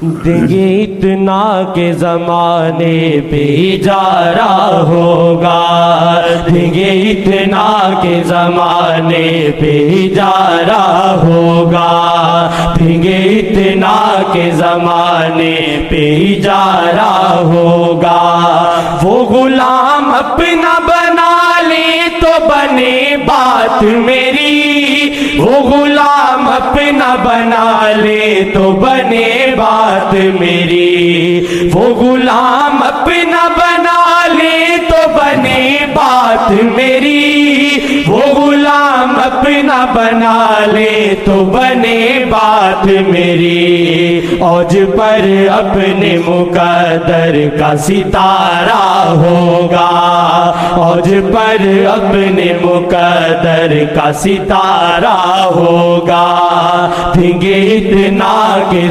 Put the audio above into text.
دیں گے اتنا کہ زمانے پہ اجارہ ہوگا، دیں گے اتنا کہ زمانے پہ اجارہ ہوگا، دیں گے اتنا کہ زمانے پہ اجارہ ہوگا۔ وہ غلام اپنا بنا لے تو بنے بات میری، وہ غلام اپنا بنا لے تو بنے بات میری، وہ غلام اپنا بنا لے تو بنے بات میری، وہ غلام اپنا بنا لے تو بنے بات میری۔ اوج پر اپنے مقدر کا ستارہ ہوگا، اوج پر اپنے مقدر کا ستارہ ہوگا، دیں گے اتنا کہ